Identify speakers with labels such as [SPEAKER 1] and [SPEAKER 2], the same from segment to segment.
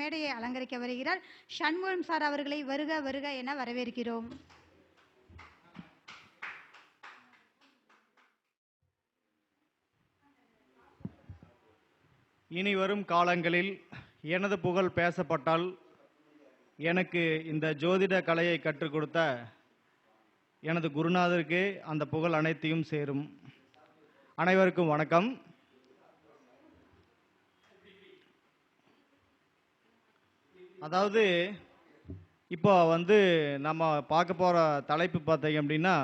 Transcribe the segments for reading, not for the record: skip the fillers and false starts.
[SPEAKER 1] மேடையை அலங்கரிக்க வருகிறார் சண்முகம் சார் அவர்களை வருக வருக என வரவேற்கிறோம்.
[SPEAKER 2] இனி வரும் காலங்களில் எனது புகழ் பேசப்பட்டால் எனக்கு இந்த ஜோதிட கலையை கற்றுக் கொடுத்த எனது குருநாதருக்கு அந்த புகழ் அனைத்தையும் சேரும். அனைவருக்கும் வணக்கம். அதாவது இப்போ நம்ம பார்க்க போகிற தலைப்பு பார்த்தீங்க அப்படின்னா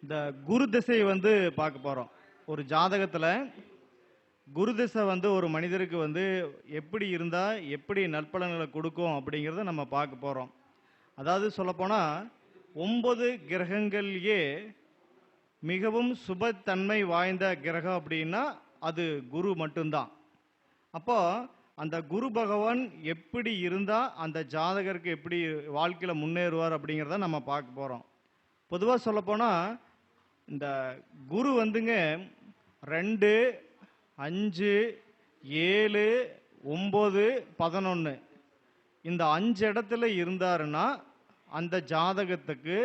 [SPEAKER 2] இந்த குரு திசை பார்க்க போகிறோம். ஒரு ஜாதகத்தில் குரு திசை ஒரு மனிதருக்கு எப்படி இருந்தால் எப்படி நற்பலன்களை கொடுக்கும் அப்படிங்கிறத நம்ம பார்க்க போகிறோம். அதாவது சொல்லப்போனால் 9 கிரகங்கள்லேயே மிகவும் சுபத்தன்மை வாய்ந்த கிரகம் அப்படின்னா அது குரு மட்டும்தான். அப்போ அந்த குரு பகவான் எப்படி இருந்தால் அந்த ஜாதகருக்கு எப்படி வாழ்க்கையில் முன்னேறுவார் அப்படிங்கிறத நம்ம பார்க்க போகிறோம். பொதுவாக சொல்லப்போனால் இந்த குரு 2, 5, 7, 9, 11 இந்த 5 இடத்துல இருந்தாருன்னா அந்த ஜாதகத்துக்கு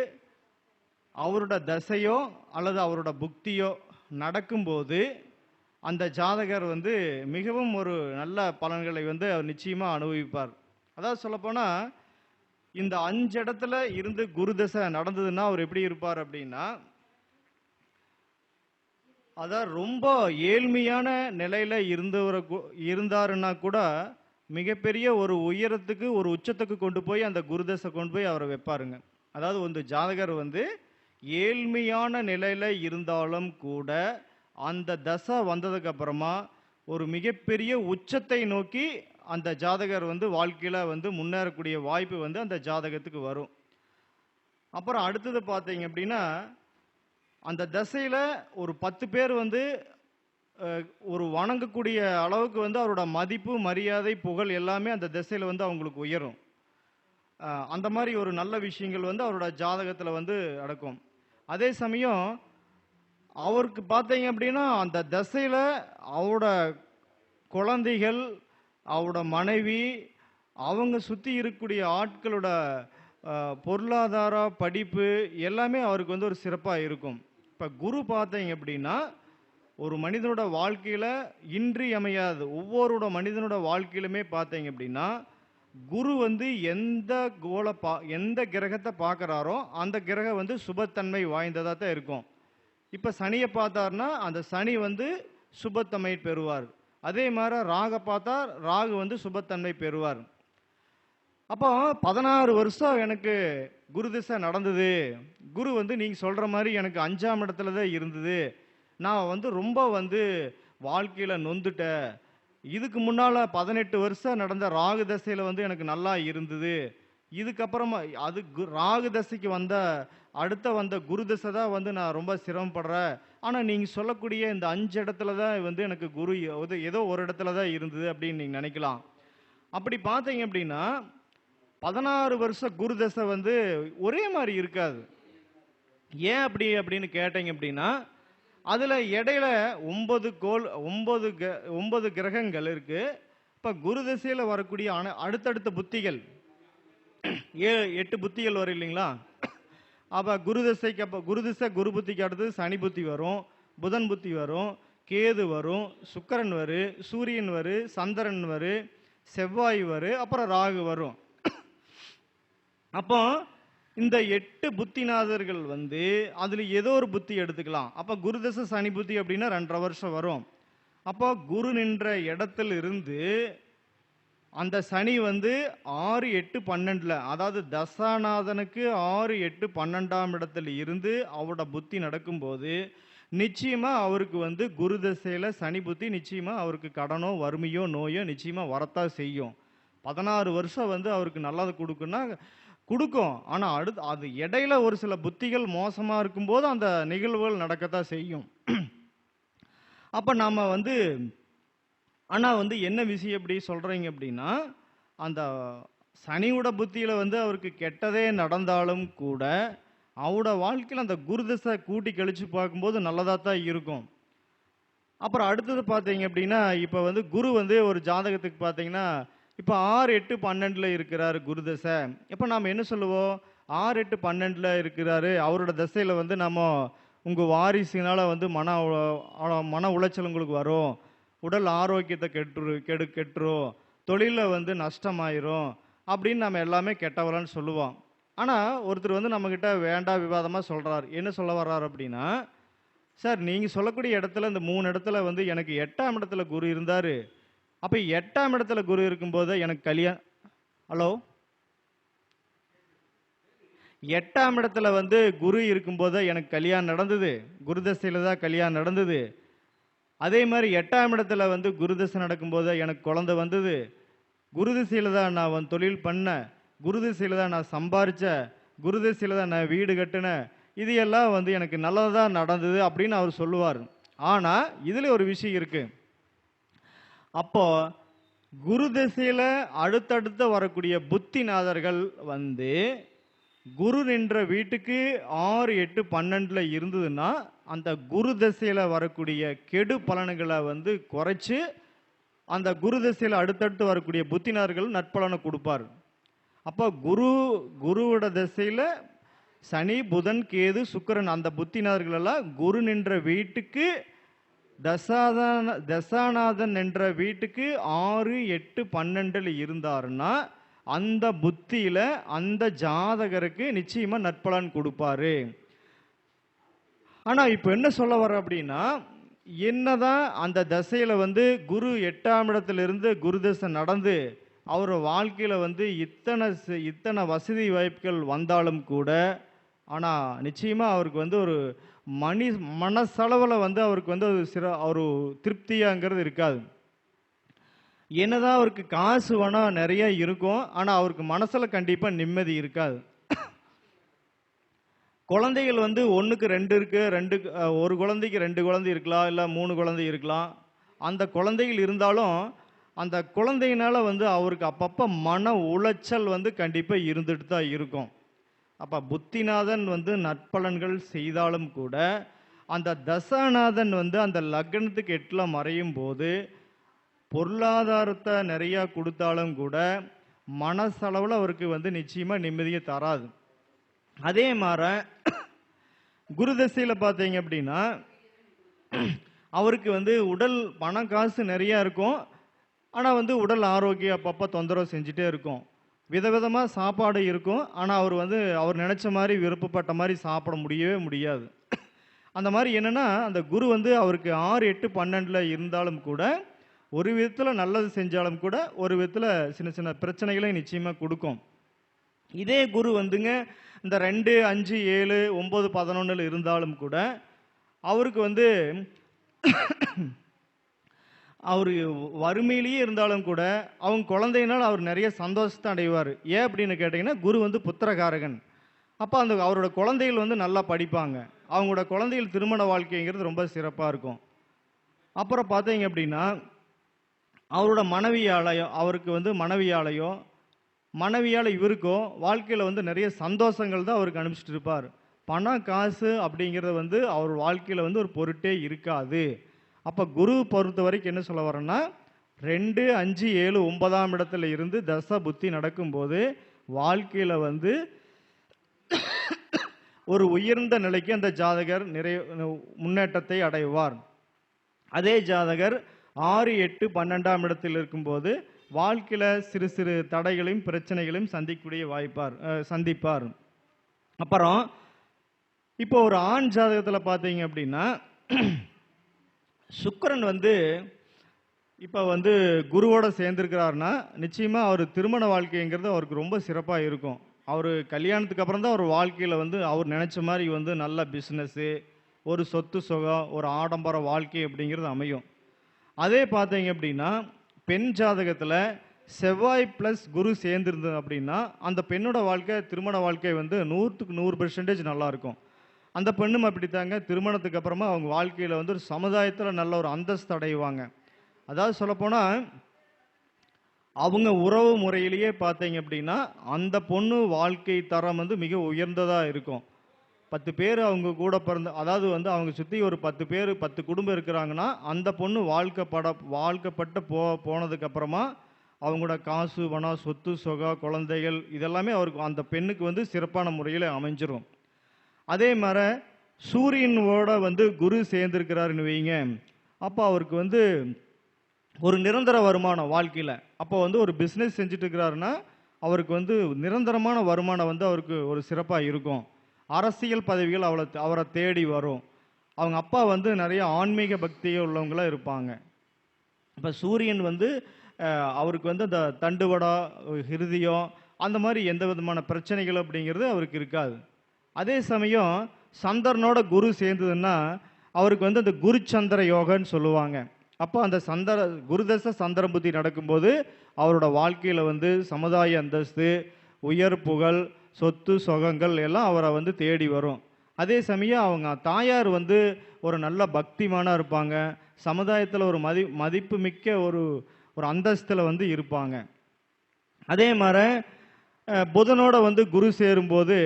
[SPEAKER 2] அவரோட தசையோ அல்லது அவரோட புக்தியோ நடக்கும்போது அந்த ஜாதகர் மிகவும் ஒரு நல்ல பலன்களை அவர் நிச்சயமாக அனுபவிப்பார். அதாவது சொல்லப்போனால் இந்த 5 இடத்துல இருந்து குரு தசை நடந்ததுன்னா அவர் எப்படி இருப்பார் அப்படின்னா, அதான் ரொம்ப ஏழ்மையான நிலையில இருந்தாருன்னா கூட மிகப்பெரிய ஒரு உயரத்துக்கு ஒரு உச்சத்துக்கு கொண்டு போய் அந்த குருதசை கொண்டு போய் அவரை வைப்பாருங்க. அதாவது ஜாதகர் ஏழ்மையான நிலையில இருந்தாலும் கூட அந்த தசை வந்ததுக்கு அப்புறமா ஒரு மிகப்பெரிய உச்சத்தை நோக்கி அந்த ஜாதகர் வாழ்க்கையில முன்னேறக்கூடிய வாய்ப்பு அந்த ஜாதகத்துக்கு வரும். அப்புறம் அடுத்தது பார்த்தீங்க அப்படின்னா அந்த தசையில ஒரு 10 பேர் ஒரு வணங்கக்கூடிய அளவுக்கு அவரோட மதிப்பு மரியாதை புகழ் எல்லாமே அந்த திசையில அவங்களுக்கு உயரும். அந்த மாதிரி ஒரு நல்ல விஷயங்கள் அவரோட ஜாதகத்துல நடக்கும். அதே சமயம் அவருக்கு பார்த்தீங்க அப்படின்னா அந்த தசையில அவரோட குழந்தைகள் அவரோட மனைவி அவங்க சுற்றி இருக்கக்கூடிய ஆட்களோட பொருளாதார படிப்பு எல்லாமே அவருக்கு ஒரு சிறப்பாக இருக்கும். இப்போ குரு பார்த்தீங்க அப்படின்னா ஒரு மனிதனோட வாழ்க்கையில் இன்றியமையாது. ஒவ்வொருட மனிதனோட வாழ்க்கையிலுமே பார்த்தீங்க அப்படின்னா குரு எந்த கிரகத்தை பார்க்குறாரோ அந்த கிரகம் சுபத்தன்மை வாய்ந்ததாக தான் இருக்கும். இப்போ சனியை பார்த்தாருன்னா அந்த சனி சுபத்தன்மை பெறுவார். அதே மாதிரி ராக பார்த்தா ராகு சுபத்தன்மை பெறுவார். அப்போ 16 வருஷம் எனக்கு குரு திசை நடந்தது. குரு நீங்கள் சொல்கிற மாதிரி எனக்கு 5ஆம் இடத்துல தான் இருந்தது. நான் ரொம்ப வாழ்க்கையில் நொந்துட்டேன். இதுக்கு முன்னால் 18 வருஷம் நடந்த ராகு தசையில் எனக்கு நல்லா இருந்தது. இதுக்கப்புறமா அது ராகு தசைக்கு அடுத்த வந்த குரு தசை தான் நான் ரொம்ப சிரமப்படுறேன். ஆனால் நீங்கள் சொல்லக்கூடிய இந்த 5 இடத்துல தான் எனக்கு குரு ஏதோ ஒரு இடத்துல தான் இருந்தது அப்படின்னு நீங்கள் நினைக்கலாம். அப்படி பார்த்தீங்க அப்படின்னா 16 வருஷம் குரு தசை ஒரே மாதிரி இருக்காது. ஏன் அப்படின்னு கேட்டீங்க அப்படின்னா அதில் இடையில 9 கிரகங்கள் இருக்கு. இப்போ குரு திசையில் வரக்கூடிய அடுத்தடுத்த புத்திகள் 8 புத்திகள் வரும் இல்லைங்களா? அப்போ குரு திசை குரு புத்திக்கு அடுத்தது சனி புத்தி வரும், புதன் புத்தி வரும், கேது வரும், சுக்கிரன் வரும், சூரியன் வரும், சந்திரன் வரும், செவ்வாய் வரும், அப்புறம் ராகு வரும். அப்போ இந்த 8 புத்திநாதர்கள் அதில் ஏதோ ஒரு புத்தி எடுத்துக்கலாம். அப்போ குரு தசை சனி புத்தி அப்படின்னா 2.5 வருஷம் வரும். அப்போ குரு நின்ற இடத்துல இருந்து அந்த சனி 6, 8, 12 அதாவது தசாநாதனுக்கு 6, 8, 12ஆம் இடத்துல இருந்து அவரோட புத்தி நடக்கும்போது நிச்சயமா அவருக்கு குரு தசையில சனி புத்தி நிச்சயமா அவருக்கு கடனோ வறுமையோ நோயோ நிச்சயமா வரத்தான் செய்யும். 16 வருஷம் அவருக்கு நல்லது கொடுக்கும். ஆனால் அது இடையில ஒரு சில புத்திகள் மோசமாக இருக்கும்போது அந்த நிகழ்வுகள் நடக்கத்தான் செய்யும். அப்போ நம்ம ஆனால் என்ன விஷயம் எப்படி சொல்கிறீங்க அப்படின்னா அந்த சனியோட புத்தியில் அவருக்கு கெட்டதே நடந்தாலும் கூட அவரோட வாழ்க்கையில் அந்த குருதசை கூட்டி கழித்து பார்க்கும்போது நல்லதாக தான் இருக்கும். அப்புறம் அடுத்தது பார்த்தீங்க அப்படின்னா இப்போ குரு ஒரு ஜாதகத்துக்கு பார்த்தீங்கன்னா இப்போ 6, 8, 12 இருக்கிறாரு குரு தசை. இப்போ நாம் என்ன சொல்லுவோம்? 6, 8, 12 இருக்கிறாரு. அவரோட தசையில் வந்து நம்ம உங்கள் வாரிசுனால வந்து மன உளைச்சல் உங்களுக்கு வரும், உடல் ஆரோக்கியத்தை கெட்டுரும், தொழிலில் வந்து நஷ்டமாயிரும் அப்படின்னு நம்ம எல்லாமே கெட்டவரான்னு சொல்லுவோம். ஆனால் ஒருத்தர் வந்து நம்மக்கிட்ட வேண்டா விவாதமாக சொல்கிறார். என்ன சொல்ல வர்றார் அப்படின்னா, சார் நீங்கள் சொல்லக்கூடிய இடத்துல இந்த 3 இடத்துல வந்து எனக்கு 8ஆம் இடத்துல குரு இருந்தார். அப்போ 8ஆம் இடத்துல குரு இருக்கும்போது எனக்கு ஹலோ, 8ஆம் இடத்துல வந்து குரு இருக்கும்போது எனக்கு கல்யாணம் நடந்தது. குரு தசையில் தான் கல்யாணம் நடந்தது. அதே மாதிரி 8ஆம் இடத்துல வந்து குரு தசை நடக்கும்போது எனக்கு குழந்தை வந்தது. குரு திசையில் தான் நான் வந்து தொழில் பண்ணேன், குரு திசையில் தான் நான் சம்பாரித்தேன், குரு திசையில் தான் நான் வீடு கட்டினேன். இது எல்லாம் வந்து எனக்கு நல்லதாக நடந்தது அப்படின்னு அவர் சொல்லுவார். ஆனால் இதில் ஒரு விஷயம் இருக்குது. அப்போ குரு திசையில் அடுத்தடுத்து வரக்கூடிய புத்திநாதர்கள் வந்து குரு நின்ற வீட்டுக்கு 6, 8, 12 இருந்ததுன்னா அந்த குரு திசையில் வரக்கூடிய கெடு பலன்களை வந்து குறைச்சி அந்த குரு திசையில் அடுத்தடுத்து வரக்கூடிய புத்தினார்கள் நற்பலனை கொடுப்பார். அப்போ குருவோட திசையில் சனி, புதன், கேது, சுக்கிரன் அந்த புத்தினார்கள் எல்லாம் குரு நின்ற வீட்டுக்கு தசாநாதன் என்ற வீட்டுக்கு 6, 8, 12 இருந்தாருன்னா அந்த புத்தியில அந்த ஜாதகருக்கு நிச்சயமா நற்பலன் கொடுப்பாரு. ஆனா இப்ப என்ன சொல்ல வர அப்படின்னா, என்னதான் அந்த தசையில வந்து குரு 8ஆம் இடத்திலிருந்து குரு தசை நடந்து அவர் வாழ்க்கையில வந்து இத்தனை வசதி வாய்ப்புகள் வந்தாலும் கூட, ஆனா நிச்சயமா அவருக்கு வந்து ஒரு மனசளவில் வந்து அவருக்கு வந்து ஒரு திருப்தியாங்கிறது இருக்காது. என்னதான் அவருக்கு காசு வேணா நிறைய இருக்கும், ஆனால் அவருக்கு மனசில் கண்டிப்பாக நிம்மதி இருக்காது. குழந்தைகள் வந்து 1க்கு 2 இருக்கு, ஒரு குழந்தைக்கு 2 குழந்தை இருக்கலாம், இல்லை 3 குழந்தை இருக்கலாம். அந்த குழந்தைகள் இருந்தாலும் அந்த குழந்தையினால வந்து அவருக்கு அப்பப்போ மன உளைச்சல் வந்து கண்டிப்பாக இருந்துட்டு தான் இருக்கும். அப்போ புத்திநாதன் வந்து நற்பலன்கள் செய்தாலும் கூட அந்த தசாநாதன் வந்து அந்த லக்னத்துக்கு 8ல் மறையும் போது பொருளாதாரத்தை நிறையா கொடுத்தாலும் கூட மனசளவில் அவருக்கு வந்து நிச்சயமாக நிம்மதியை தராது. அதே மாதிரி குரு தசையில் பார்த்தீங்க அப்படின்னா அவருக்கு வந்து உடல் பணம் காசு நிறையா இருக்கும், ஆனால் வந்து உடல் ஆரோக்கியம் அப்பப்போ தொந்தரவு செஞ்சுட்டே இருக்கும். விதவிதமாக சாப்பாடு இருக்கும், ஆனால் அவர் நினச்ச மாதிரி விருப்பப்பட்ட மாதிரி சாப்பிட முடியவே முடியாது. அந்த மாதிரி என்னென்னா அந்த குரு வந்து அவருக்கு 6, 8, 12 இருந்தாலும் கூட ஒரு விதத்தில் நல்லது செஞ்சாலும் கூட ஒரு விதத்தில் சின்ன சின்ன பிரச்சனைகளை நிச்சயமாக கொடுக்கும். இதே குரு வந்துங்க இந்த 2, 5, 7, 9, 11 இருந்தாலும் கூட அவருக்கு வந்து அவர் வறுமையிலேயே இருந்தாலும் கூட அவங்க குழந்தையினால் அவர் நிறைய சந்தோஷத்தை அடைவார். ஏன் அப்படின்னு கேட்டிங்கன்னா குரு வந்து புத்திரகாரகன். அப்போ அவரோட குழந்தைகள் வந்து நல்லா படிப்பாங்க, அவங்களோட குழந்தைகள் திருமண வாழ்க்கைங்கிறது ரொம்ப சிறப்பாக இருக்கும். அப்புறம் பார்த்தீங்க அப்படின்னா அவரோட அவருக்கு வந்து மனைவியால் இவருக்கோ வாழ்க்கையில் வந்து நிறைய சந்தோஷங்கள் தான் அவருக்கு அனுப்பிச்சிட்டு இருப்பார். பணம் காசு அப்படிங்கிறது வந்து அவர் வாழ்க்கையில் வந்து ஒரு பொருட்டே இருக்காது. அப்போ குரு பொறுத்த வரைக்கும் என்ன சொல்ல வரேன்னா 2, 5, 7, 9ஆம் இடத்துல இருந்து தசை புத்தி நடக்கும்போது வாழ்க்கையில் வந்து ஒரு உயர்ந்த நிலைக்கு அந்த ஜாதகர் முன்னேற்றத்தை அடைவார். அதே ஜாதகர் 6, 8, 12ஆம் இடத்தில் இருக்கும்போது வாழ்க்கையில் சிறு சிறு தடைகளையும் பிரச்சனைகளையும் சந்திப்பார். அப்புறம் இப்போ ஒரு ஆண் ஜாதகத்தில் பார்த்தீங்க அப்படின்னா சுக்கிரன் வந்து இப்போ வந்து குருவோட சேர்ந்துருக்கிறாருன்னா நிச்சயமாக அவர் திருமண வாழ்க்கைங்கிறது அவருக்கு ரொம்ப சிறப்பாக இருக்கும். அவர் கல்யாணத்துக்கு அப்புறம் தான் அவர் வாழ்க்கையில் வந்து அவர் நினச்ச மாதிரி வந்து நல்ல பிஸ்னஸ்ஸு, ஒரு சொத்து சுகம், ஒரு ஆடம்பர வாழ்க்கை அப்படிங்கிறது அமையும். அதே பார்த்தீங்க அப்படின்னா பெண் ஜாதகத்தில் செவ்வாய் ப்ளஸ் குரு சேர்ந்துருந்தது அப்படின்னா அந்த பெண்ணோட வாழ்க்கை திருமண வாழ்க்கை வந்து 100க்கு 100% நல்லாயிருக்கும். அந்த பெண்ணும் அப்படித்தாங்க திருமணத்துக்கு அப்புறமா அவங்க வாழ்க்கையில் வந்து ஒரு சமுதாயத்தில் நல்ல ஒரு அந்தஸ்து அடைவாங்க. அதாவது சொல்லப்போனால் அவங்க உறவு முறையிலேயே பார்த்தீங்க அப்படின்னா அந்த பொண்ணு வாழ்க்கை தரம் வந்து மிக உயர்ந்ததாக இருக்கும். 10 பேர் அவங்க கூட அதாவது வந்து அவங்க சுற்றி ஒரு 10 பேர் 10 குடும்பம் இருக்கிறாங்கன்னா அந்த பொண்ணு வாழ்க்கப்பட்டு போனதுக்கப்புறமா அவங்களோட காசு பணம் சொத்து சொகம் குழந்தைகள் இதெல்லாமே அவருக்கு அந்த பெண்ணுக்கு வந்து சிறப்பான முறையில் அமைஞ்சிரும். அதே மாதிரி சூரியனோட வந்து குரு சேர்ந்திருக்கிறாருன்னு வைங்க, அப்போ அவருக்கு வந்து ஒரு நிரந்தர வருமானம் வாழ்க்கையில். அப்போ வந்து ஒரு பிஸ்னஸ் செஞ்சுட்டு இருக்கிறாருன்னா அவருக்கு வந்து நிரந்தரமான வருமானம் வந்து அவருக்கு ஒரு சிறப்பாக இருக்கும். அரசியல் பதவிகள் அவரை தேடி வரும். அவங்க அப்பா வந்து நிறைய ஆன்மீக பக்தியாக உள்ளவங்களாக இருப்பாங்க. இப்போ சூரியன் வந்து அவருக்கு வந்து அந்த தண்டுவடா ஹிருதியம் அந்த மாதிரி எந்த விதமான பிரச்சனைகள் அப்படிங்கிறது அவருக்கு இருக்காது. அதே சமயம் சந்திரனோட குரு சேர்ந்ததுன்னா அவருக்கு வந்து அந்த குரு சந்திர யோகன்னு சொல்லுவாங்க. அப்போ அந்த குருதசை சந்திர புத்தி நடக்கும்போது அவரோட வாழ்க்கையில் வந்து சமுதாய அந்தஸ்து, உயர் புகழ், சொத்து சொகங்கள் எல்லாம் அவரை வந்து தேடி வரும். அதே சமயம் அவங்க தாயார் வந்து ஒரு நல்ல பக்திமானாக இருப்பாங்க. சமுதாயத்தில் ஒரு மதிப்பு மிக்க ஒரு அந்தஸ்தில் வந்து இருப்பாங்க. அதே மாதிரி புதனோட வந்து குரு சேரும்போது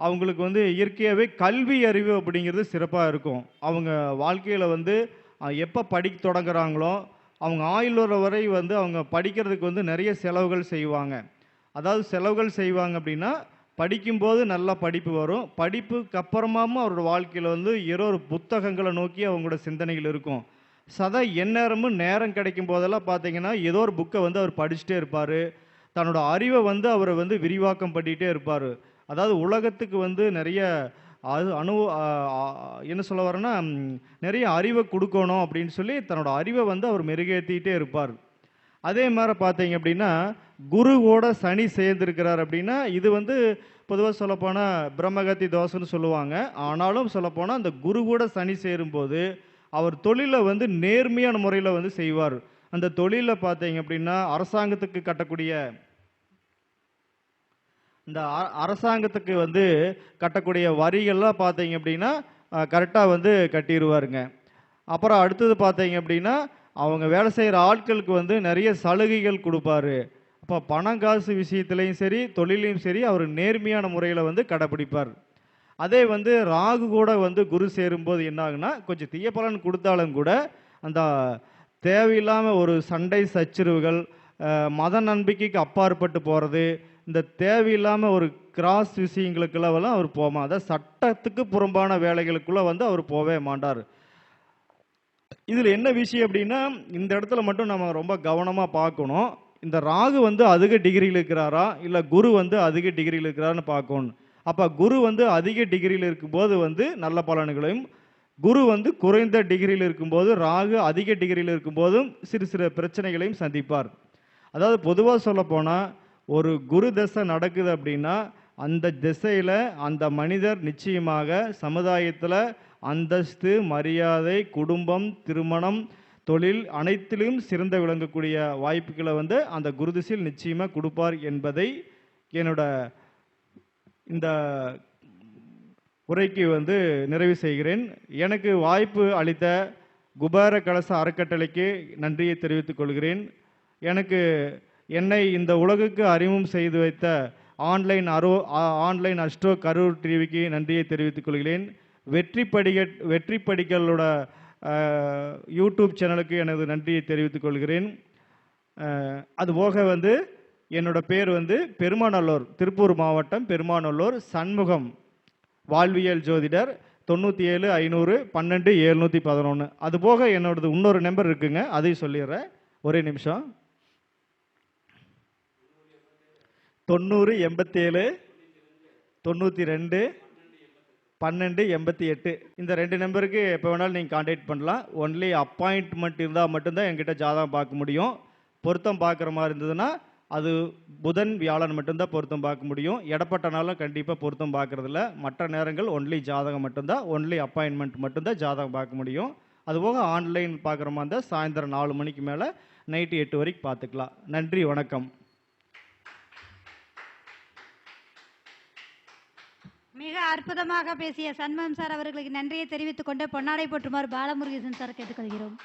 [SPEAKER 2] அவங்களுக்கு வந்து இயற்கையாகவே கல்வி அறிவு அப்படிங்கிறது சிறப்பாக இருக்கும். அவங்க வாழ்க்கையில் வந்து எப்போ படிக்க தொடங்குறாங்களோ அவங்க ஆயுள் வரை வந்து அவங்க படிக்கிறதுக்கு வந்து நிறைய செலவுகள் செய்வாங்க. அதாவது செலவுகள் செய்வாங்க அப்படின்னா படிக்கும்போது நல்லா படிப்பு வரும். படிப்புக்கு அப்புறமாவும் அவரோட வாழ்க்கையில் வந்து ஒரு புத்தகங்களை நோக்கி அவங்களோட சிந்தனைகள் இருக்கும். எந்நேரமும் நேரம் கிடைக்கும் போதெல்லாம் பார்த்தீங்கன்னா ஏதோ ஒரு புக்கை வந்து அவர் படிச்சுட்டே இருப்பார். தன்னோட அறிவை வந்து அவரை வந்து விரிவாக்கம் பண்ணிகிட்டே இருப்பார். அதாவது உலகத்துக்கு வந்து நிறைய என்ன சொல்ல வரேன்னா நிறைய அறிவை கொடுக்கணும் அப்படின்னு சொல்லி தன்னோட அறிவை வந்து அவர் மெருகேற்றிக்கிட்டே இருப்பார். அதே மாதிரி பார்த்தீங்க அப்படின்னா குருவோட சனி சேர்ந்திருக்கிறார் அப்படின்னா இது வந்து பொதுவாக சொல்லப்போனால் பிரம்மகத்தி தோசைன்னு சொல்லுவாங்க. ஆனாலும் சொல்லப்போனால் அந்த குருவோட சனி சேரும்போது அவர் தொழிலை வந்து நேர்மையான முறையில் வந்து செய்வார். அந்த தொழிலில் பார்த்தீங்க அப்படின்னா அரசாங்கத்துக்கு வந்து கட்டக்கூடிய வரிகள்லாம் பார்த்தீங்க அப்படின்னா கரெக்டாக வந்து கட்டிடுவாருங்க. அப்புறம் அடுத்தது பார்த்தீங்க அப்படின்னா அவங்க வேலை செய்கிற ஆட்களுக்கு வந்து நிறைய சலுகைகள் கொடுப்பாரு. அப்போ பணம் காசு விஷயத்துலையும் சரி தொழிலையும் சரி அவர் நேர்மையான முறையில் வந்து கடைப்பிடிப்பார். அதே வந்து ராகு கூட வந்து குரு சேரும்போது என்ன ஆகுனா கொஞ்சம் தீய பலன் கொடுத்தாலும் கூட அந்த தேவையில்லாமல் ஒரு சண்டை சச்சரவுகள், மத நம்பிக்கைக்கு அப்பாற்பட்டு போகிறது, இந்த தேவையில்லாமல் ஒரு கிராஸ் விஷயங்களுக்கெல்லாம் அவர் போமா. அதாவது சட்டத்துக்கு புறம்பான வேலைகளுக்குள்ளே வந்து அவர் போவே மாட்டார். இதில் என்ன விஷயம் அப்படின்னா இந்த இடத்துல மட்டும் நம்ம ரொம்ப கவனமாக பார்க்கணும். இந்த ராகு வந்து அதிக டிகிரியில் இருக்கிறாரா இல்லை குரு வந்து அதிக டிகிரியில் இருக்கிறாருன்னு பார்க்கணும். அப்போ குரு வந்து அதிக டிகிரியில் இருக்கும்போது வந்து நல்ல பலன்களையும், குரு வந்து குறைந்த டிகிரியில் இருக்கும்போது ராகு அதிக டிகிரியில் இருக்கும்போதும் சிறு பிரச்சனைகளையும் சந்திப்பார். அதாவது பொதுவாக சொல்ல போனால் ஒரு குரு தசை நடக்குது அப்படின்னா அந்த திசையில் அந்த மனிதர் நிச்சயமாக சமுதாயத்தில் அந்தஸ்து, மரியாதை, குடும்பம், திருமணம், தொழில் அனைத்திலும் சிறந்த விளங்கக்கூடிய வாய்ப்புகளை வந்து அந்த குரு திசையில் நிச்சயமாக கொடுப்பார் என்பதை என்னோட இந்த உரைக்கு வந்து நிறைவு செய்கிறேன். எனக்கு வாய்ப்பு அளித்த குபேர கலச அறக்கட்டளைக்கு நன்றியை தெரிவித்துக் கொள்கிறேன். என்னை இந்த உலகுக்கு அறிமுகம் செய்து வைத்த ஆன்லைன் அஸ்ட்ரோ கரூர் டிவிக்கு நன்றியை தெரிவித்துக் கொள்கிறேன். வெற்றி படிகளோட யூடியூப் சேனலுக்கு எனது நன்றியை தெரிவித்துக் கொள்கிறேன். அதுபோக வந்து என்னோட பேர் வந்து பெருமாநல்லூர், திருப்பூர் மாவட்டம் பெருமாநல்லூர் சண்முகம் வாழ்வியல் ஜோதிடர் 97 500 12 711. அதுபோக என்னோடது இன்னொரு நம்பர் இருக்குங்க, அதையும் சொல்லிடுறேன். ஒரே நிமிஷம். 90 87 92 12 88. இந்த 2 நம்பருக்கு எப்போ வேணாலும் நீங்கள் கான்டாக்ட் பண்ணலாம். ஒன்லி அப்பாயின்ட்மெண்ட் இருந்தால் மட்டும்தான் என்கிட்ட ஜாதகம் பார்க்க முடியும். பொருத்தம் பார்க்குற மாதிரி இருந்ததுன்னா அது புதன் வியாழன் மட்டும்தான் பொருத்தம் பார்க்க முடியும். இடப்பட்ட நாளும் கண்டிப்பாக பொருத்தம் பார்க்குறதில்ல. மற்ற நேரங்கள் ஒன்லி ஜாதகம் மட்டும்தான், ஒன்லி அப்பாயின்மெண்ட் மட்டும்தான் ஜாதகம் பார்க்க முடியும். அதுபோக ஆன்லைன் பார்க்குற மாதிரி இருந்தால் சாயந்தரம் 4 மணிக்கு மேலே நைட்டு 8 வரைக்கும் பார்த்துக்கலாம். நன்றி, வணக்கம்.
[SPEAKER 1] மிக அற்புதமாக பேசிய சண்முகம் சார் அவர்களுக்கு நன்றியை தெரிவித்துக் கொண்டு பொன்னாடை போற்றுமாறு பாலமுருகேசன் சார் கேட்டுக்கொள்கிறோம்.